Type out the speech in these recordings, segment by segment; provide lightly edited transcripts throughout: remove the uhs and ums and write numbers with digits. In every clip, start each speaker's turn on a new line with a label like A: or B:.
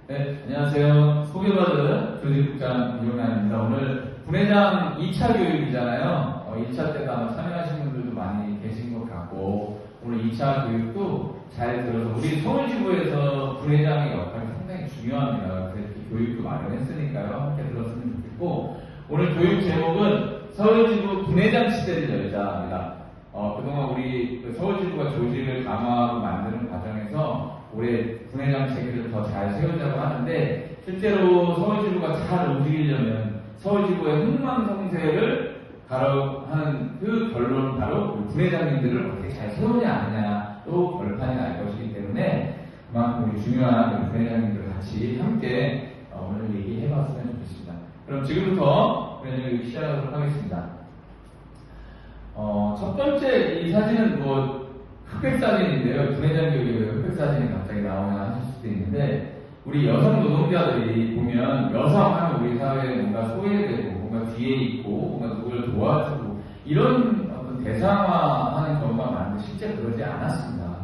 A: 네, 안녕하세요. 소개받은 조직국장 이용남입니다. 오늘 분회장 2차 교육이잖아요. 2차 때도 아마 참여하신 분들도 많이 계신 것 같고, 오늘 2차 교육도 잘 들어서 우리 서울지부에서 분회장의 역할이 상당히 중요합니다. 그래서 교육도 마련했으니까요. 함께 들었으면 좋겠고, 오늘 교육 제목은 서울지부 분회장 시대를 열자입니다. 그동안 우리 서울지부가 조직을 강화하고 만드는 과정에서 올해 분회장 체계를 더 잘 세우자고 하는데, 실제로 서울지부가 잘 움직이려면 서울지부의 흥망성쇠를 가로하는 그 결론은 바로 분회장님들을 어떻게 잘 세우냐 아니냐도 결판이 날 것이기 때문에 그만큼 우리 중요한 분회장님들 같이 함께 오늘 얘기해봤으면 좋겠습니다. 그럼 지금부터 분회장 교육 시작하도록 하겠습니다. 첫 번째 이 사진은 흑백 사진인데요. 분회장 교육에 흑백 사진이 갑자기 나오나 하실 수도 있는데, 우리 여성 노동자들이 보면 여성 하면 우리 사회에 뭔가 소외되고 뭔가 뒤에 있고 뭔가 누구를 도와주고 이런 어떤 대상화하는 경우가 많은데 실제 그러지 않았습니다.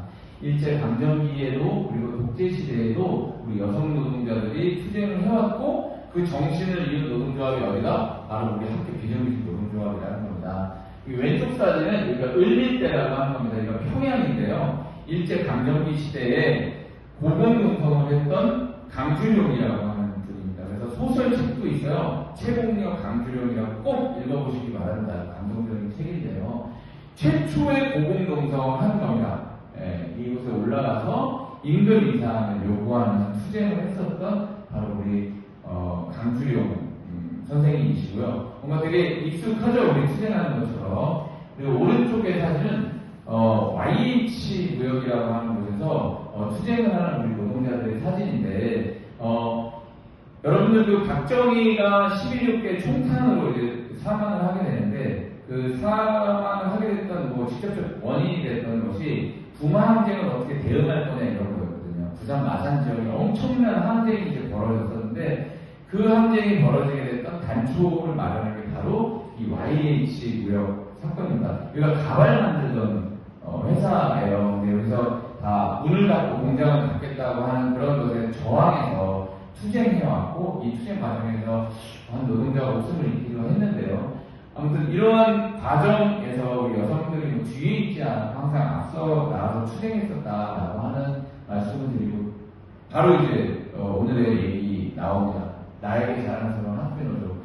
A: 일제강점기에도 그리고 독재시대에도 우리 여성 노동자들이 투쟁을 해왔고, 그 정신을 이은 노동조합이 어디다? 바로 우리 학교 비정규직 노동조합이라는 겁니다. 이 왼쪽 사진은 여기가 을밀대라고 하는 겁니다. 이거 평양인데요. 일제강점기 시대에 고공농성을 했던 강주룡이라고 하는 분입니다. 그래서 소설책도 있어요. 최공력 강주룡이라고 꼭 읽어보시기 바랍니다. 감동적인 책인데요. 최초의 고공농성을 한 겁니다. 이곳에 올라가서 임금 인상을 요구하는 투쟁을 했었던 바로 우리 강주룡 선생님이시고요. 뭔가 되게 익숙하죠? 우리 투쟁하는 것처럼. 그리고 오른쪽의 사진은 YH 무역이라고 하는 곳에서 투쟁을 하는 우리 노동자들의 사진인데, 여러분들도 박정희가 11.6개 총탄으로 이제 사망을 하게 되는데, 그 사망을 하게 됐던 직접적 원인이 됐던 것이 부마 항쟁을 어떻게 대응할 거냐 이런 거였거든요. 부산 마산 지역에 엄청난 항쟁이 이제 벌어졌었는데, 그 항쟁이 벌어지게 됐던 단초를 마련한 게 바로 이 YH 무역 사건입니다. 여기가 가발 만들던 회사예요. 근데 여기서 다 문을 닫고 공장을 닫겠다고 하는 그런 것에 저항해서 투쟁해왔고, 이 투쟁 과정에서 한 노동자가 목숨을 잃기도 했는데요. 아무튼 이러한 과정에서 우리 여성들이 뒤에 있지 않고 항상 앞서 나가서 투쟁했었다라고 하는 말씀을 드리고, 바로 이제 오늘의 얘기 나옵니다. 나에게 자랑스러운 학교노조.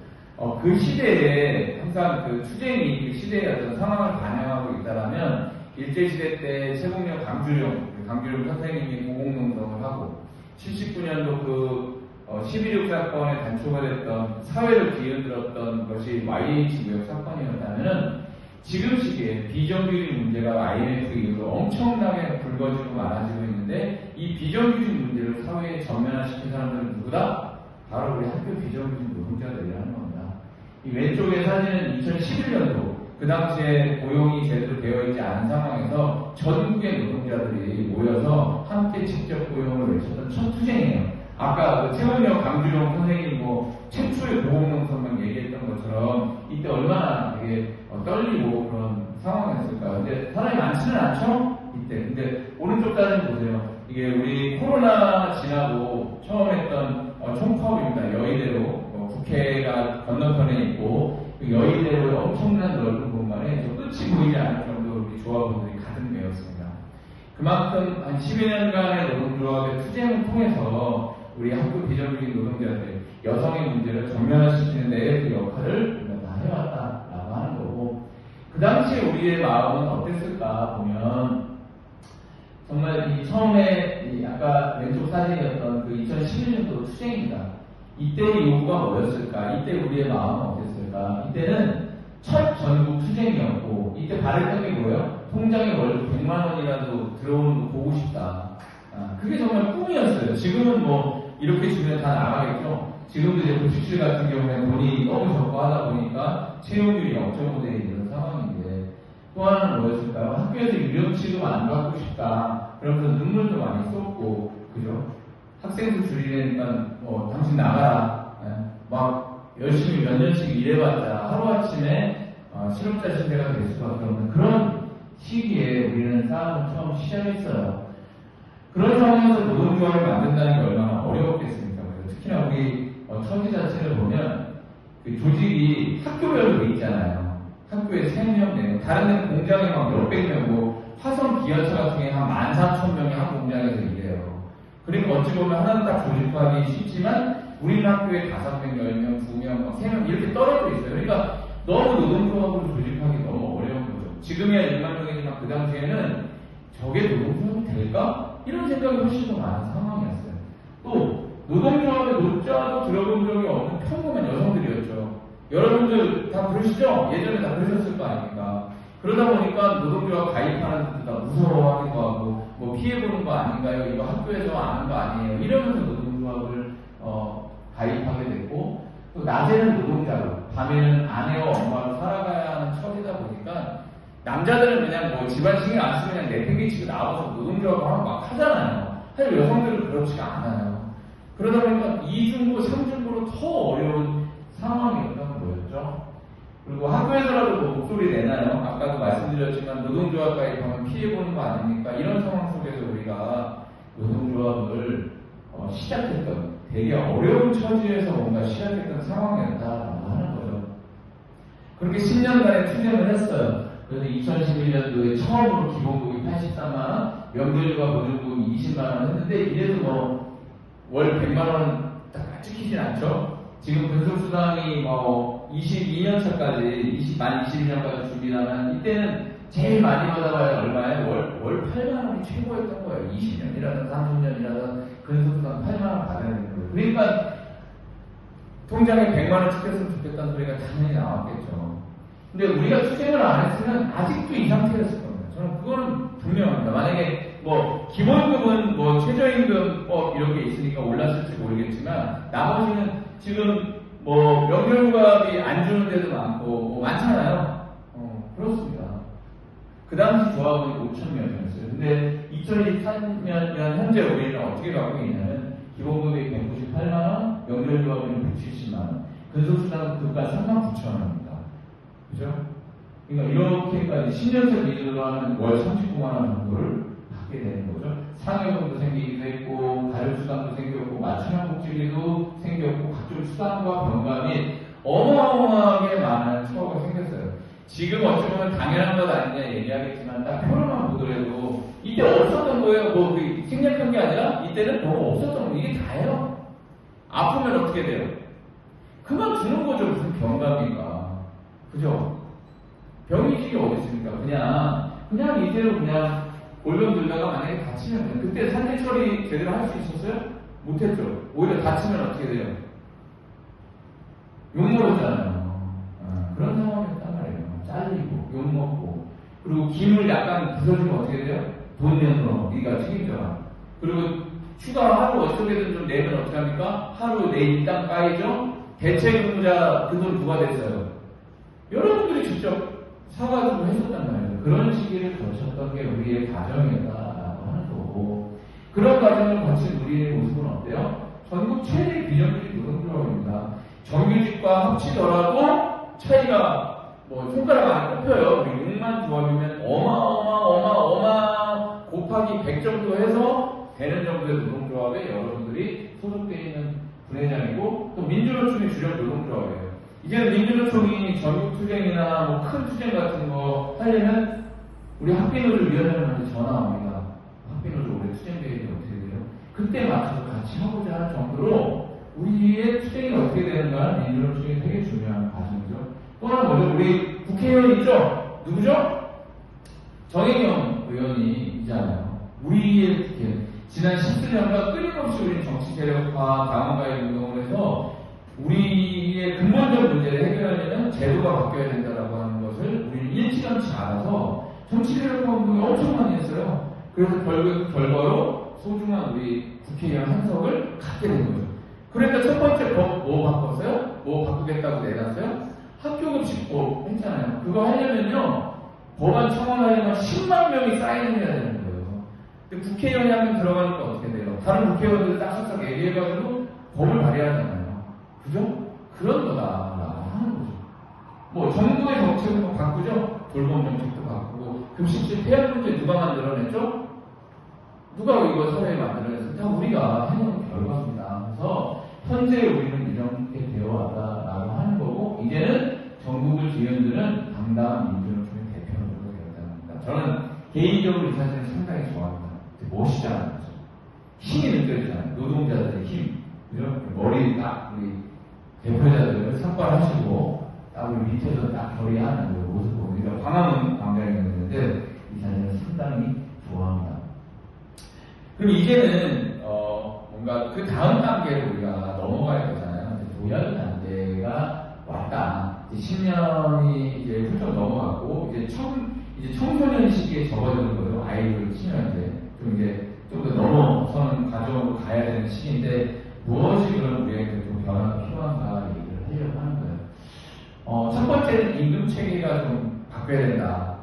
A: 그 시대에 항상 그 투쟁이 그 시대의 어떤 상황을 반영하고 있다라면, 일제시대 때 최공력 강주룡 선생님이 고공농성을 하고, 79년도 그 11.6 사건의 단초가 됐던 사회를 뒤흔들었던 것이 YH 무역 사건이었다면, 지금 시기에 비정규직 문제가 IMF 이후로 엄청나게 불거지고 많아지고 있는데, 이 비정규직 문제를 사회에 전면화시킨 사람들은 누구다? 바로 우리 학교 비정규직 노동자들이라는 겁니다. 이 왼쪽의 사진은 2011년도, 그 당시에 고용이 제대로 되어 있지 않은 상황에서 전국의 노동자들이 모여서 함께 직접 고용을 외쳤던 첫 투쟁이에요. 아까 그 최원영 강주룡 선생님 최초의 고공농성만 얘기했던 것처럼 이때 얼마나 되게 떨리고 그런 상황이었을까요? 근데 사람이 많지는 않죠? 이때. 근데 오른쪽 사진 보세요. 이게 우리 코로나 지나고 처음 했던 총파업입니다. 여의대로 국회가 건너편에 있고, 여의대로의 엄청난 넓은 공간에 끝이 보이지 않을 정도로 우리 조합원들이 가득 메웠습니다. 그만큼 한 12년간의 노동조합의 투쟁을 통해서 우리 학교 비정규직 노동자들, 여성의 문제를 전면화시키는 데에 그 역할을 우리가 다 해왔다라고 하는 거고, 그 당시에 우리의 마음은 어땠을까 보면, 정말 처음에 아까 왼쪽 사진이었던 그 2011년도 투쟁입니다. 이때의 요구가 뭐였을까? 이때 우리의 마음은 어땠을까? 이때는 첫 전국 투쟁이었고, 이때 바랬던 게 뭐예요? 통장에 월급 100만 원이라도 들어오는 거 보고 싶다. 그게 정말 꿈이었어요. 지금은 이렇게 주면 다 나가겠죠? 지금도 이제 급식실 같은 경우에 돈이 너무 적고 하다 보니까 채용률이 0.5대 이런 상황인데, 또 하나는 뭐였을까요? 학교에서 유령 취급 안 받고 싶다. 그러면서 눈물도 많이 쏟고, 그죠? 학생수 줄이려니까 당신 나가라. 막 열심히 몇 년씩 일해봤자 하루아침에 실업자 신세가 될 수밖에 없는 그런 시기에 우리는 싸움을 처음 시작했어요. 그런 상황에서 노동조합을 만든다는 게 얼마나 어려웠겠습니까? 특히나 우리 처지 자체를 보면 그 조직이 학교별로 돼 있잖아요. 학교에 3명, 4명, 다른 데는 공장에 막 몇백 명이고 화성 기아차 같은 게 한 14,000명이 한 공장에서 일해요. 그러니까 어찌 보면 하나는 딱 조직화하기 쉽지만 우리는 학교에 5명, 10명, 2명, 3명 이렇게 떨어져 있어요. 그러니까 너무 노동조합으로 조직하기 너무 어려운 거죠. 지금이야 일반적이지만 그 당시에는 저게 노동조합이 될까? 이런 생각이 훨씬 더 많은 상황이었어요. 또 노동조합의 노자도 들어본 적이 없는 평범한 여성들이었죠. 여러분들 다 그러시죠? 예전에 다 그러셨을 거 아닙니까? 그러다 보니까 노동조합 가입하는 분들 다 무서워하기도 하고 뭐 피해보는 거 아닌가요? 이거 학교에서 아는 거 아니에요? 이러면서 노동조합을 가입하게 됐고 또 낮에는 노동자로 밤에는 아내와 엄마로 살아가야 하는 처지다 보니까 남자들은 그냥 뭐 집안 신경 안 쓰면 그냥 내팽개치고 나와서 노동조합을 하고 막 하잖아요. 사실 여성들은 그렇지가 않아요. 그러다 보니까 2중고, 3중고로 더 어려운 상황이었던 거였죠. 그리고 학교에서라도 뭐 목소리 내나요? 아까도 말씀드렸지만 노동조합 가입하면 피해보는 거 아닙니까? 이런 상황 속에서 우리가 노동조합을 시작했던 되게 어려운 처지에서 뭔가 시작했던 상황이었다라고 하는 거죠. 그렇게 10년간의 투쟁을 했어요. 그래서 2011년도에 처음으로 기본급이 83만원, 명절휴가 보증금이 20만원 했는데 이래도 뭐 월 100만원 딱 찍히진 않죠. 지금 근속수당이 뭐 22년 차까지, 만 22년까지 준비하면 이때는 제일 많이 받아봐야 얼마예요? 월 8만원이 최고였던 거예요. 20년이라든 30년이라든 근속수당 8만원 받아야 되는 거예요. 그러니까 통장에 100만원 찍혔으면 좋겠다는 소리가 당연히 나왔겠죠. 근데 우리가 투쟁을 안 했으면 아직도 이 상태였을 겁니다. 저는 그거는 분명합니다. 만약에 뭐 기본급은 뭐 최저임금법 이런 게 있으니까 올랐을지 모르겠지만 나머지는 지금 뭐 명절휴가비 안 주는 데도 많고 뭐 많잖아요. 그렇습니다. 그 당시 조합은 5,000명이었어요. 근데 2023년 현재 우리는 어떻게 가고 있냐면 기본급이 198만원, 명절휴가비는 170만원, 근속수당 급가 39,000원입니다. 그죠? 그러니까 이렇게까지 10년째 기준으로 하면 월 39만원 정도를 받게 되는 거죠. 상여금도 생기기도 했고, 가족수당도 생겼고, 맞춤형복지비도 생겼고, 각종 수당과 병가 및 어마어마하게 많은 처우가 생겼어요. 지금 어찌 보면 당연한 것 아니냐 얘기하겠지만, 딱 표로만 보더라도, 이때 없었던 거예요. 뭐, 생략한 게 아니라, 이때는 뭐 없었던 거, 이게 다예요. 아프면 어떻게 돼요? 그만 주는 거죠. 무슨 병가입니까? 그죠? 병이식이 어디 있습니까? 그냥 이대로 그냥 골병 들다가 만약에 다치면 돼요. 그때 산재 처리 제대로 할 수 있었어요? 못했죠. 오히려 다치면 어떻게 돼요? 욕먹었잖아요. 그런 상황이었단 말이에요. 잘리고, 욕먹고. 그리고 기물 약간 부서지면 어떻게 돼요? 돈 내서 네가 책임져라. 그리고 추가 하루 어떻게든 좀 내면 어떻게 합니까? 하루 내 일당 까이죠? 대체근무자 그 돈 누가 됐어요? 여러분들이 직접 사가지고 했었단 말이에요. 그런 시기를 거쳤던 게 우리의 과정이었다라고 하는 거고, 그런 과정을 거친 우리의 모습은 어때요? 전국 최대 비정규직 노동조합입니다. 정규직과 합치더라도 차이가 뭐 손가락 안에 꼽혀요. 우리 6만 조합이면 어마어마 곱하기 100 정도 해서 되는 정도의 노동조합에 여러분들이 소속되어 있는 분회장이고, 또 민주노총이 주력 노동조합이에요. 이제는 민주노총이 전국 투쟁이나 뭐 큰 투쟁 같은 거 하려면 우리 학비노조 위원장님한테 전화 옵니다. 학비노조 올해 투쟁계획이 어떻게 돼요? 그때 맞춰서 같이 하고자 하는 정도로 우리의 투쟁이 어떻게 되는가는 민주노총이 되게 중요한 과정이죠. 또 하나 뭐죠? 우리 국회의원 있죠? 누구죠? 정혜경 의원이잖아요. 우리의 국회. 지난 10수년간 끊임없이 우리 정치 세력화, 당원가입 운동을 해서 우리의 근본적 문제를 해결하려면 제도가 바뀌어야 된다고 하는 것을 우리는 일찌감치 알아서 정치 세력화 운동을 엄청 많이 했어요. 그래서 결과로 소중한 우리 국회의원 한석을 갖게 된 거죠. 그러니까 첫 번째 법 뭐 바꿨어요? 뭐 바꾸겠다고 내놨어요? 학교급식법 했잖아요. 그거 하려면요, 법안 청원하려면 10만 명이 사인을 해야 되는 거예요. 근데 국회의원이 한 명 들어가니까 어떻게 돼요? 다른 국회의원들 싹싹 얘기해가지고 법을 발의하잖아요. 그죠? 그런 거다라고 하는 거죠. 뭐 정부의 정책도 바꾸죠? 돌봄 정책도 바꾸고, 급식실 폐업 문제 누가 만들어냈죠? 누가 이거 사회에 만들어냈어요? 다 우리가 해놓은 결과입니다. 현재 우리는 이렇게 되어왔다라고 하는 거고, 이제는 전국을 뒤흔드는 당당한 민주노총의 대표로 되었다는 겁니다. 저는 개인적으로 이 사진을 상당히 좋아합니다. 멋있잖아요. 힘이 느껴지잖아요. 노동자들의 힘. 이렇게 머리 딱 우리 대표자들을 삭발하시고 딱 우리 밑에서 딱 결의하는 그 모습 보니까 광화문 광장이었는데 이 사진을 상당히 좋아합니다. 그럼 이제는 뭔가 그 다음 단계로 우리가 넘어가야 되잖아요. 도약의 단계가 왔다. 이제 10년이 이제 훌쩍 넘어갔고 이제 청소년 시기에 접어드는 거죠. 아이를 치면 이제 좀 더 넘어서는 과정으로 가야 되는 시기인데 무엇이 그런 우리에게 좀 변화가 필요한가 얘기를 하려고 하는 거예요. 첫 번째는 임금 체계가 좀 바뀌어야 된다.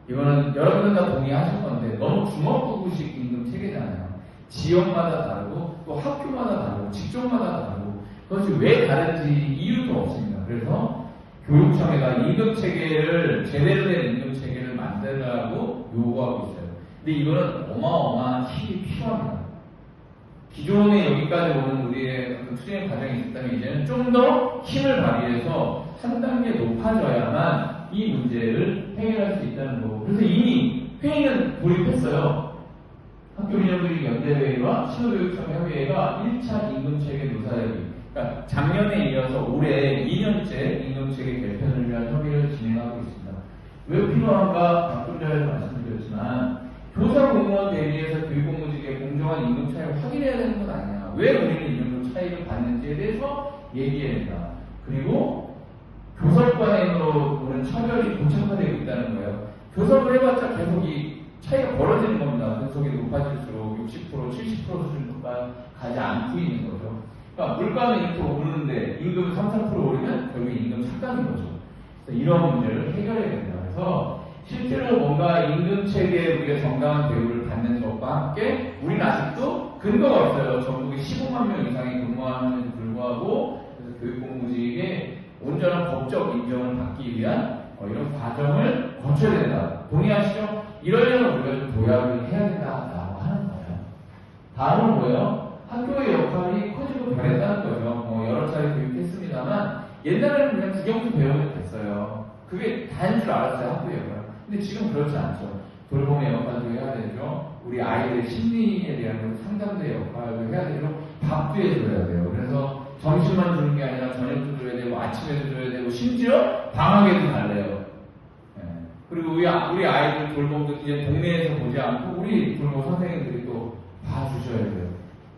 A: 이거는 여러분들 다 동의하실 건데 너무 주먹구구식 임금 체계잖아요. 지역마다 다르고 또 학교마다 다르고 직종마다 다르고 그것이 왜 다른지 이유도 없습니다. 그래서 교육청에다 임금 체계를 제대로 된 임금 체계를 만들라고 요구하고 있어요. 근데 이거는 어마어마한 힘이 필요합니다. 기존에 여기까지 오는 우리의 투쟁 과정이 있었다면 이제는 좀 더 힘을 발휘해서 한 단계 높아져야만 이 문제를 해결할 수 있다는 거고, 그래서 이미 회의는 돌입했어요. 학교민영교육연대회의와 신호교육청 협의회가 1차 임금체계 노사회의, 그러니까 작년에 이어서 올해 2년째 임금체계 개편을 위한 협의를 진행하고 있습니다. 왜 필요한가 방금 전에도 말씀드렸지만 교사 공무원 대리에서 교육공무직의 공정한 임금 차이를 확인해야 되는 건 아니야. 왜 우리는 임금 차이를 받는지에 대해서 얘기해야 된다. 그리고 교섭관행으로 오는 처벌이 고착화되고 있다는 거예요. 교섭을 해봤자 계속 이 차이가 벌어지는 겁니다. 분석이 높아질수록 60%, 70% 수준까지 가지 않고 있는 거죠. 그러니까 물가는 이렇게 오르는데 임금은 3, 4% 오르면 결국 임금 착각인 거죠. 그래서 이런 문제를 해결해야 된다. 그래서 실제로 뭔가 임금 체계에 우리가 정당한 대우를 받는 것과 함께 우리는 아직도 근거가 없어요. 전국에 15만 명 이상이 근무하는데도 불구하고 그래서 교육공무직의 온전한 법적 인정을 받기 위한 이런 과정을 거쳐야 된다. 동의하시죠? 이러려면 우리가 좀 도약을 해야 된다라고 하는 거예요. 다음은 뭐예요? 학교의 역할이 커지고 변했다는 거죠. 여러 차례 교육했습니다만 옛날에는 그냥 국영수 배우면 됐어요. 그게 다인 줄 알았어요. 학교의 역할. 근데 지금 그렇지 않죠. 돌봄의 역할도 해야 되죠. 우리 아이들의 심리에 대한 상담의 역할도 해야 되죠. 밥도 해줘야 돼요. 그래서 점심만 주는 게 아니라 저녁도 줘야 되고 아침에도 줘야 되고 심지어 방학에도 달래요. 그리고 우리 아이들 돌봄도 이제 동네에서 보지 않고 우리 돌봄 선생님들이 또 봐주셔야 돼요.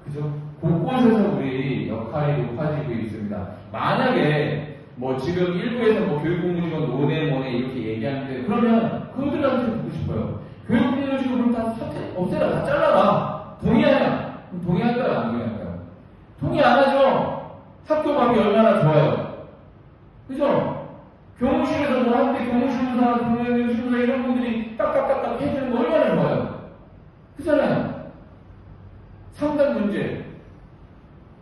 A: 그죠? 곳곳에서 우리 역할이 높아지고 있습니다. 만약에 뭐 지금 일부에서 뭐 교육공무직원 노네 뭐네 이렇게 얘기하는데 그러면 그들한테 듣고 싶어요. 교육공무직원을 다 없애라, 다 잘라라. 동의하냐? 동의할까요? 안 동의할까요? 동의 안 하죠? 학교 밥이 얼마나 좋아요. 그죠? 교무실에서 뭐 할 때 교무실무사, 교무실무사 이런 분들이 딱딱딱딱 해주는 거 얼마나 좋아요. 그잖아요. 상담 문제,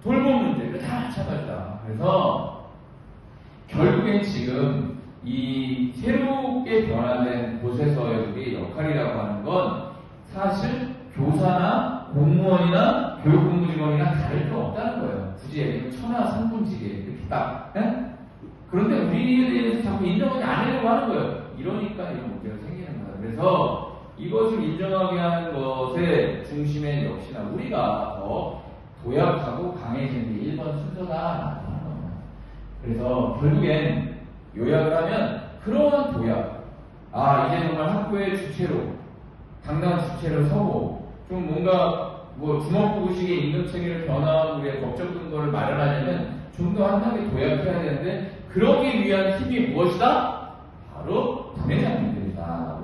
A: 돌봄 문제, 다 마찬가지다. 그래서 결국엔 지금 이 새롭게 변화된 곳에서의 우리 역할이라고 하는 건 사실 교사나 공무원이나 교육공무직원이나 다를 게 없다는 거예요. 굳이 얘기하면 천하 삼분지게 이렇게 딱. 그런데 우리에 대해서 자꾸 인정하지 않으려고 하는 거예요. 이러니까 이런 문제가 생기는 거예요. 그래서 이것을 인정하게 하는 것의 중심에 역시나 우리가 더 도약하고 강해지는 게 1번 순서다라고 하는 겁니다. 그래서 결국엔 요약을 하면 그러한 도약, 이제 정말 학교의 주체로 당당한 주체로 서고 좀 뭔가 뭐 주먹구구식의 임금체계를 변화한 우리의 법적 근거를 마련하려면 좀 더 한 단계 도약해야 되는데 그러기 위한 힘이 무엇이다? 바로 부회장님들이다.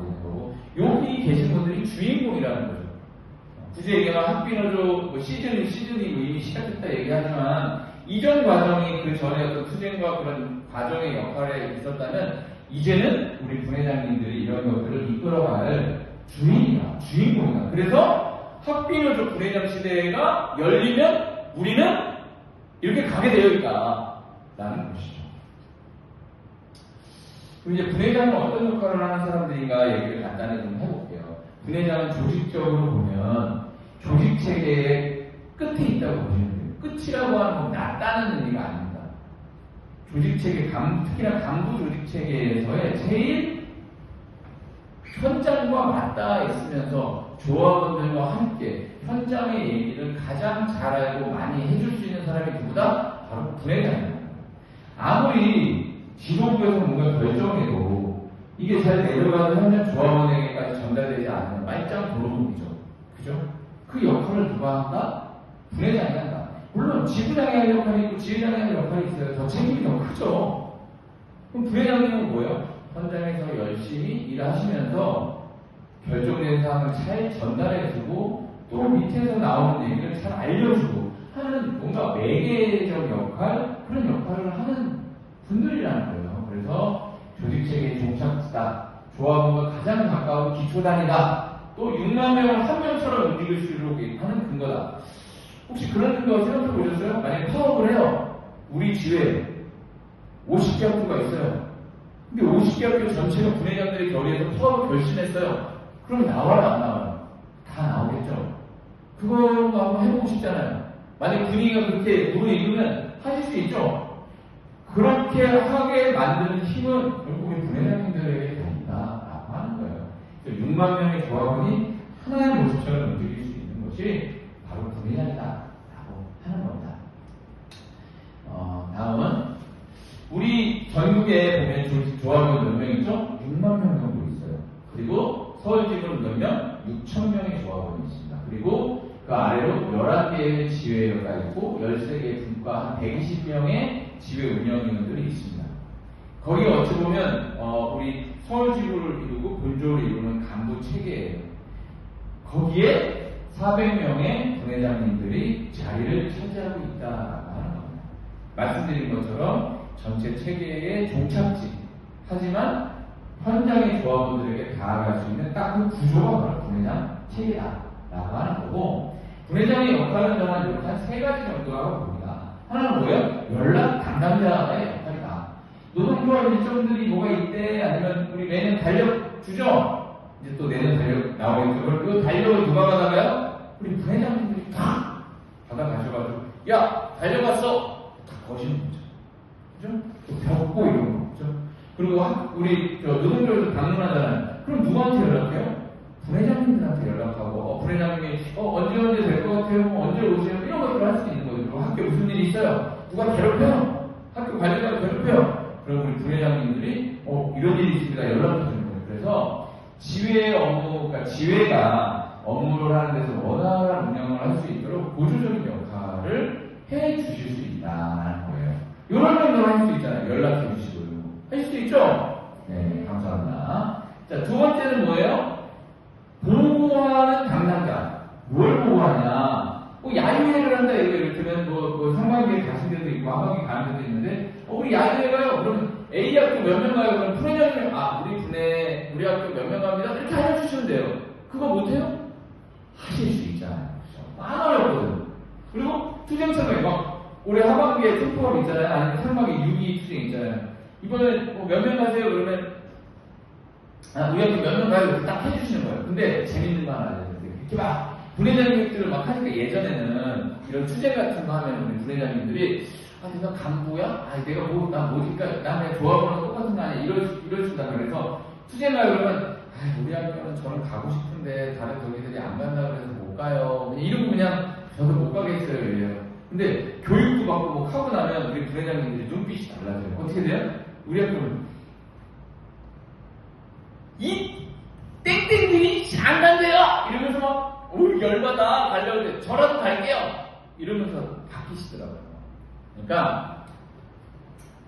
A: 여기 계신 분들이 주인공이라는 거죠. 굳이 얘기하면 학비노조 뭐 시즌이 이미 시작했다 얘기하지만 이전 과정이 그 전에 어떤 투쟁과 그런 과정의 역할에 있었다면 이제는 우리 부회장님들이 이런 것들을 이끌어갈 주인공이다. 그래서 학비노조 부회장 시대가 열리면 우리는 이렇게 가게 되어 있다라는 것이죠. 그럼 이제 부회장은 어떤 역할을 하는 사람들인가 얘기를 간단히 좀 해볼게요. 부회장은 조직적으로 보면 조직체계의 끝에 있다고 보시면 돼요. 끝이 끝이라고 하는 건 낮다는 의미가 아닙니다. 조직체계, 특히나 간부 조직체계에서의 제일 현장과 맞닿아 있으면서 조합원들과 함께 현장의 얘기를 가장 잘 알고 많이 해줄 수 있는 사람이 누구다? 바로 분회장입니다. 아무리 지도부에서 뭔가 결정해도 이게 잘 내려가는 현장 조합원에게까지 전달되지 않는 말짱 도로공이죠. 그죠? 그 역할을 누가 한다? 분회장이 한다. 물론 지부장이 할 역할이 있고 지회장이 할 역할이 있어요. 더 책임이 더 크죠. 그럼 부회장님은 뭐예요? 현장에서 열심히 일하시면서 결정된 사항을 잘 전달해주고 또 밑에서 나오는 얘기를 잘 알려주고 하는 뭔가 매개적 역할, 그런 역할을 하는 분들이라는 거예요. 그래서 조직체계의 종착지다, 조합원과 가장 가까운 기초단위다, 또 6만 명을 한 명처럼 움직일 수 있도록 하는 근거다. 혹시 그런 거 생각해 보셨어요? 만약에 파업을 해요. 우리 지회에 50개 학교가 있어요. 근데 50개 학교 전체가 분회장들이 결의해서 파업을 결심했어요. 그럼 나와요, 안 나와요? 다 나오겠죠. 그거 한번 해보고 싶잖아요. 만약 분위기가 그렇게 무르익으면 하실 수 있죠. 그렇게 하게 만드는 힘은 결국에 분회장님들에게 다 있다라고 하는 거예요. 6만 명의 조합원이 하나의 모습처럼 움직일 수 있는 것이 바로 분회장이다라고 하는 겁니다. 다음은 우리 전국에 보면 조합원 몇 명이죠? 6만 명 정도 있어요. 그리고 서울지구는 몇 명? 6천 명의 조합원이 있습니다. 그리고 그 아래로 11개의 지회가 있고 13개의 분과 한 120명의 지회 운영위원들이 있습니다. 거기 어찌 보면 우리 서울지구를 이루고 본조를 이루는 간부 체계예요. 거기에 400명의 분회장님들이 자리를 차지하고 있다라고 하는 겁니다. 말씀드린 것처럼 전체 체계의 종착지, 하지만 현장의 조합원들에게 다가갈 수 있는 딱 그 구조가 바로 분회장 체계다라고 하는 거고, 분회장의 역할은 저는 이렇게 한 3가지 정도라고 봅니다. 하나는 뭐예요? 연락 담당자의 역할이다. 노동조합 일정들이 뭐가 있대, 아니면 우리 매년 달력 주죠? 이제 또 내년 달력 나오겠죠. 그 달력을 누가 받아가요? 우리 분회장님들이 다 받아가셔가지고, 야, 달력 왔어! 다 거시는 거죠. 그죠? 또 벽고 이런 거. 그죠? 그리고 우리 노동조합에서 방문하잖아요. 그럼 누구한테 연락해요? 분회장님들한테 연락하고, 분회장님이 언제 될 것 같아요? 언제 오세요? 이런 것들을 할 수 있는 거죠. 그리고 학교에 무슨 일이 있어요? 누가 괴롭혀요? 학교 관리자가 괴롭혀요? 그럼 우리 분회장님들이 이런 일이 있습니다. 연락을 주는 거예요. 그래서 지회 업무, 그러니까 지회가 업무를 하는 데서 원활한 운영을 할 수 있도록 보조적인 역할을 해 주실 수 있다는 거예요. 이런 정도로 할 수 있잖아요. 연락해 주시고. 할 수 있죠? 네, 감사합니다. 자, 두 번째는 뭐예요? 보고하는 담당자. 뭘 보고하냐? 야유회를 한다, 이를테면, 상반기에 가신 데도 있고, 하반기에 가는 데도 있는데, 우리 야유회 가요? 그러면 A 학교 몇 명 가요? 그럼 프로장님, 우리 학교 몇 명 갑니다? 이렇게 알려주시면 돼요. 그거 못해요? 하실 수 있잖아요. 안 어렵거든. 그리고 투쟁처럼 올해 하반기에 투표가 있잖아요. 아니면 상반기 6.2 투쟁 있잖아요. 이번에 몇 명 가세요? 그러면 우리 학교 몇 명 가요? 이렇게 딱 해주시는 거예요. 근데 재밌는 거 하나 알려드릴게요. 이렇게 막 분회장님들을 막 하니까 예전에는 이런 투쟁 같은 거 하면 우리 분회장님들이 내가 간부야? 내가 나 뭐니까 나 그냥 조합원랑 똑같은 거 아니야? 이러신다. 그래서 투쟁 가요? 그러면 우리 학교는 저는 가고 싶은데 다른 저기들이 안 간다 그래서 못 가요. 이러고 그냥 저도 못 가겠어요. 이래요. 근데 교육도 받고 하고 나면 우리 분회장님들이 눈빛이 달라져요. 어떻게 돼요? 우리 학교는 이 땡땡들이 안 간대요! 이러면서 막 열받아 가려고 해. 저라도 갈게요! 이러면서 바뀌시더라고요. 그러니까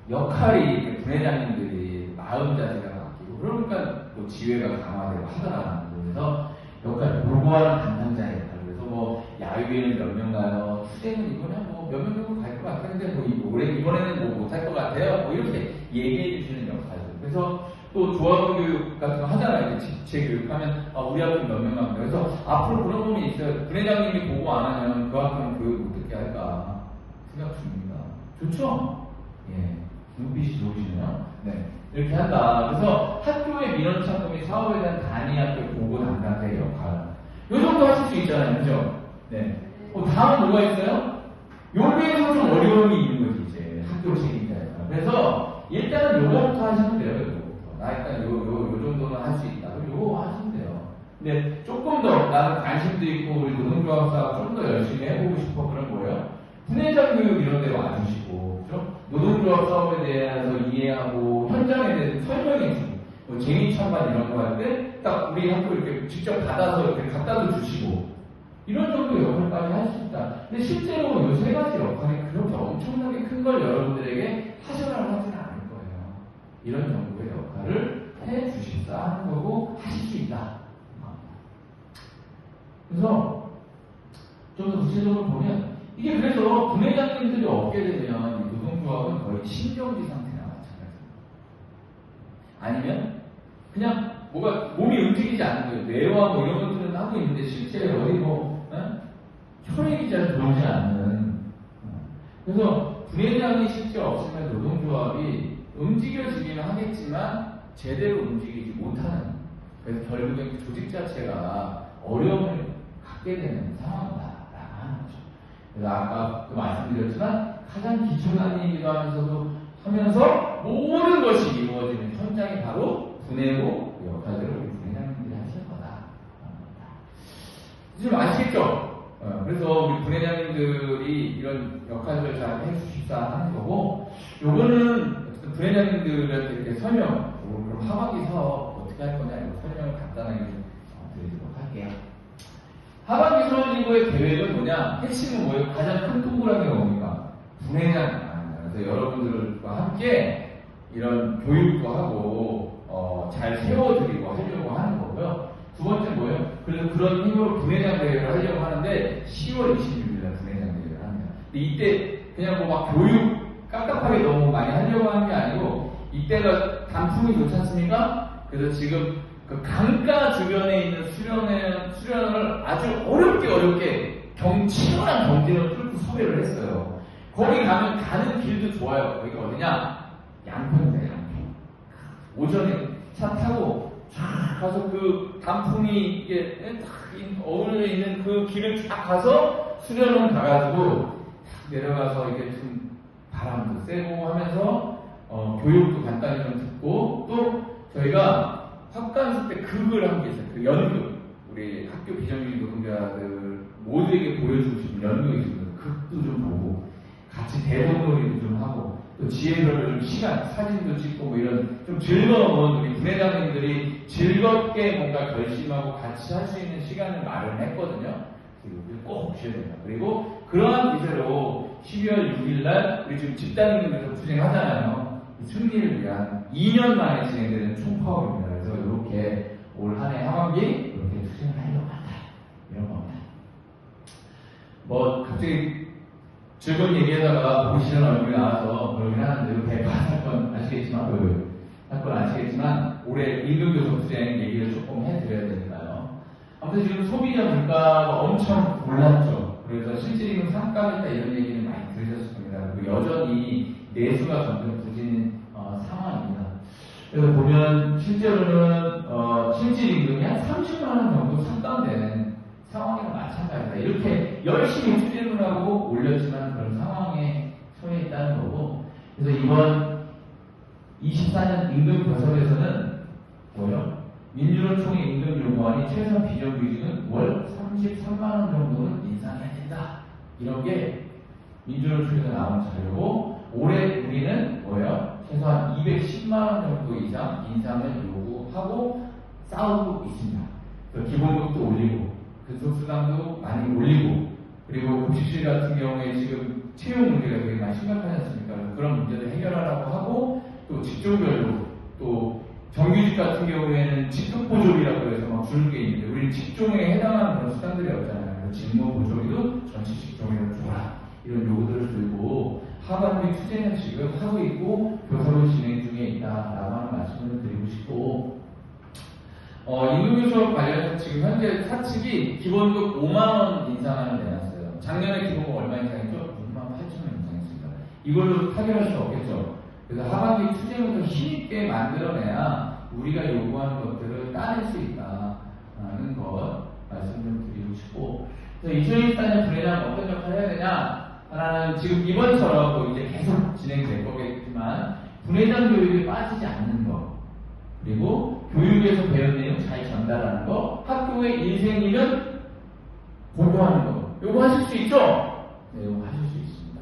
A: 역할이 분회장님들이 마음 자세가 바뀌고 그러니까 또 지회가 강화되고 하더라고요. 그래서 역할 보고하는 담당자의 역할. 그래서 야유회는 몇 명 가요? 투쟁은 이번에 몇 명 정도 갈 것 같은데 이번에는 못할 것 같아요. 이렇게 얘기해 주시는 역할들. 그래서 또 조합원 교육 같은 거 하잖아요. 집체 교육하면 우리 학교 몇 명 갑니다. 그래서 앞으로 그런 부분이 있어요. 분회장님이 보고 안 하면 그 학교는 교육 못 듣게 할까 생각 중입니다. 좋죠? 예. 눈빛이 좋으시네요. 네. 이렇게 한다. 그래서 학교의 민원 참고 및 사업에 대한 단위 학교 보고 담당자의 역할. 요 정도 하실 수 있잖아요. 그죠? 네. 다음은 뭐가 있어요? 여기에서 좀 어려움이 있는 거지, 이제. 학교 책임자에서. 그래서, 일단은 요거부터 하시면 돼요, 요거부터. 나 일단 요 정도는 할 수 있다. 요거 하시면 돼요. 근데 조금 더 나는 관심도 있고, 우리 노동조합사가 좀 더 열심히 해보고 싶어. 그런 거예요. 분해장 교육 이런 데 와주시고, 그죠? 노동조합 사업에 대해서 이해하고, 현장에 대해서 설명해주고, 뭐 쟁의 찬반 이런 거 할 때, 딱 우리 학교 이렇게 직접 받아서 이렇게 갖다도 주시고, 이런 정도 역할까지 할 수 있다. 근데 실제로 이 세 가지 역할이 그렇게 엄청나게 큰 걸 여러분들에게 하셔라고 하지는 않을 거예요. 이런 정도의 역할을 해 주십사 하는 거고, 하실 수 있다. 그래서, 좀 더 구체적으로 보면, 이게 그래서 부회장님들이 없게 되면 노동조합은 거의 신경지 상태나 마찬가지입니다. 아니면 그냥 뭐가 몸이 움직이지 않는 거예요. 뇌와 뭐 이런 것들은 하고 있는데 실제 어디 뭐 혈액이 잘 들어오지 않는. 그래서 부회장이 실제 없으면 노동조합이 움직여지기는 하겠지만 제대로 움직이지 못하는. 그래서 결국엔 조직 자체가 어려움을 갖게 되는 상황이다. 그래서 아까 말씀드렸지만 가장 기초한 얘기도 하면서 모든 것이 이루어지는 현장이 바로 분해고 역할들을 우리 분회장님들이 하실 거다. 지금 아시겠죠? 그래서 우리 분회장님들이 이런 역할들을 잘 해주십사 하는 거고, 요거는 분회장님들한테 이렇게 설명, 그럼 하반기 사업 어떻게 할 거냐 이런 설명을 간단하게 드리도록 할게요. 하반기 수원지구의 계획은 뭐냐? 핵심은 뭐예요? 가장 큰 동그란 게 뭡니까? 분회장. 그래서 여러분들과 함께 이런 교육도 하고, 잘 세워드리고 하려고 하는 거고요. 두 번째 뭐예요? 그래서 그런 힘으로 분회장 대회를 하려고 하는데, 10월 26일날 분회장 대회를 합니다. 근데 이때 그냥 뭐 막 교육 깝깝하게 너무 많이 하려고 하는 게 아니고, 이때가 단풍이 좋지 않습니까? 그래서 지금 그 강가 주변에 있는 수련을 아주 어렵게 치열한 경쟁을 뚫고 섭외를 했어요. 거기 가면 가는 길도 좋아요. 거기가 어디냐? 양평입니다, 양평. 오전에 차 타고 쫙 가서 그 단풍이 이게 딱 어울려 있는 그 길을 쫙 가서 수련원 가가지고 탁 내려가서 이게 좀 바람도 쐬고 하면서 교육도 간단히 좀 듣고, 또 저희가 학간수 때 극을 한 게 있어요. 그 연극. 우리 학교 비정규직 노동자들 모두에게 보여주고 싶은 연극이 있습니다. 극도 좀 보고, 같이 대본놀이도 좀 하고, 또 지혜별로 좀 시간, 사진도 찍고 뭐 이런 좀 즐거운 우리 분회장님들이 즐겁게 뭔가 결심하고 같이 할 수 있는 시간을 마련했거든요. 꼭 보셔야 됩니다. 그리고 그러한 기세로 12월 6일날 우리 지금 집단임금에서 투쟁하잖아요. 승리를 위한 2년 만에 진행되는 총파업입니다. 그래서 이렇게 올 한 해 하반기 이렇게 투쟁을 하려고 한다. 이런 겁니다. 뭐 갑자기 즐거운 얘기하다가 보기 싫은 얼굴이 나와서 그러긴 하는데, 대파 사건 아시겠지만 올해 임금교섭 투쟁 얘기를 조금 해드려야 되니까요. 아무튼 지금 소비자 물가가 엄청 올랐죠. 그래서 실제 지금 상가겠다 이런 얘기는 많이 들으셨을 겁니다. 그리고 여전히 내수가 점점 부진인 상황입니다. 그래서 보면 실제로는 실질 임금이 한 30만 원 정도 상당되는 상황이랑 마찬가지다. 이렇게 열심히 투쟁을 하고 올렸지만 그런 상황에 처해 있다는 거고, 그래서 이번 24년 임금 교섭에서는 뭐요? 민주노 총회 임금 요구안이 최소한 비정규직은 월 33만 원 정도는 인상해야 된다. 이런 게 민주노 총회에서 나온 자료고, 올해 우리는 뭐예요? 최소한 210만 원 정도 이상 인상을 요구하고 싸우고 있습니다. 기본급도 올리고, 근속수당도 많이 올리고, 그리고 급식실 같은 경우에 지금 채용 문제가 되게 많이 심각하지 않습니까? 그런 문제를 해결하라고 하고, 또 직종별로, 또 정규직 같은 경우에는 직급보조비라고 해서 막 주는 게 있는데, 우리는 직종에 해당하는 그런 수당들이 없잖아요. 직무보조비도 전체 직종에서 줘라. 이런 요구들을 들고 하반기 투쟁을 지금 하고 있고 교섭을 진행 중에 있다라고 하는 말씀을 드리고 싶고, 임금교섭 관련해서 지금 현재 사측이 기본급 5만원 인상을 내놨어요. 작년에 기본급 얼마 인상했죠? 6만 8천원 인상했습니다. 이걸로 타결할 수 없겠죠. 그래서 하반기 투쟁을 더 힘있게 만들어내야 우리가 요구하는 것들을 따낼 수 있다는 것 말씀 좀 드리고 싶고, 그래서 2024년 분회장 어떤 역할을 해야 되냐? 하나는 지금 이번처럼 또 이제 계속 진행될 거겠지만 분회장 교육에 빠지지 않는 거, 그리고 교육에서 배운 내용 잘 전달하는 거, 학교의 인생일은 보고하는 거, 요거 하실 수 있죠? 네, 요거 하실 수 있습니다.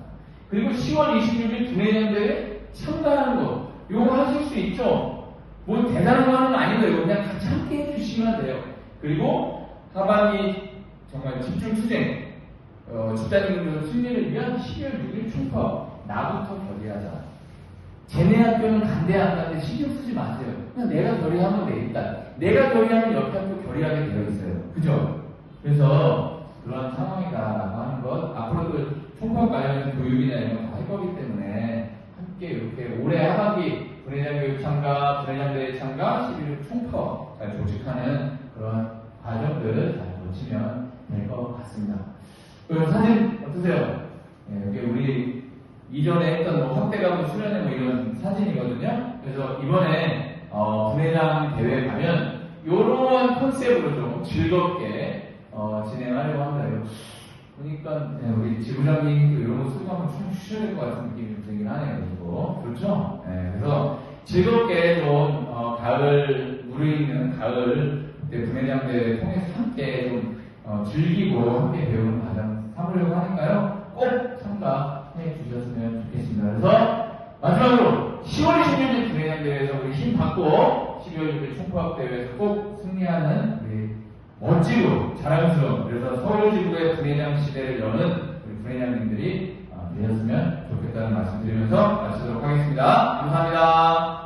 A: 그리고 10월 26일 분회장 대회 참가하는 거, 요거 하실 수 있죠? 뭐 대단한 거는 아닌데요. 그냥 같이 함께 해주시면 돼요. 그리고 하반기 정말 집중 투쟁, 집단임금 승리를 위한 12월 6일 총파업, 나부터 결의하자. 쟤네 학교는 간대 안 간대 신경 쓰지 마세요. 그냥 내가 결의하면 돼. 일단 내가 결의하면 옆에 학교 결의하게 되어 있어요. 그죠? 그래서 그런 상황이다라고 하는 것, 앞으로도 총파업 관련된 교육이나 이런 거 다 할 거기 때문에 함께 이렇게 올해 하반기 분회장 교육 참가, 분회장 대회 참가, 11월 총파업 잘 조직하는 그런 과정들 잘 놓치면 될 것 같습니다. 그럼 사진 어떠세요? 네, 여기 우리 이전에 했던 뭐 확대가구 수련회 뭐 이런 사진이거든요. 그래서 이번에 분회장 대회 가면 이런 컨셉으로 좀 즐겁게 진행하려고 합니다. 보니까 네, 우리 지부장님도 이런 거 쓰고 한번 춤 추셔야 될 것 같은 느낌이 들긴 하네요. 그리고 그렇죠? 네, 그래서 즐겁게 좀 가을 무르익는 가을 분회장 대회 통해서 함께 좀 즐기고 함께 배우는 과정 삼으려고 하니까요. 꼭 참가해 주셨으면 좋겠습니다. 그래서 마지막으로 10월 26일 분회장 대회에서 우리 힘 받고 12월 6일 총파업 대회에서 꼭 승리하는 우리 멋지고 자랑스러운, 그래서 서울지구의 분회장 시대를 여는 우리 분회장님들이 되셨으면 좋겠다는 말씀 드리면서 마치도록 하겠습니다. 감사합니다.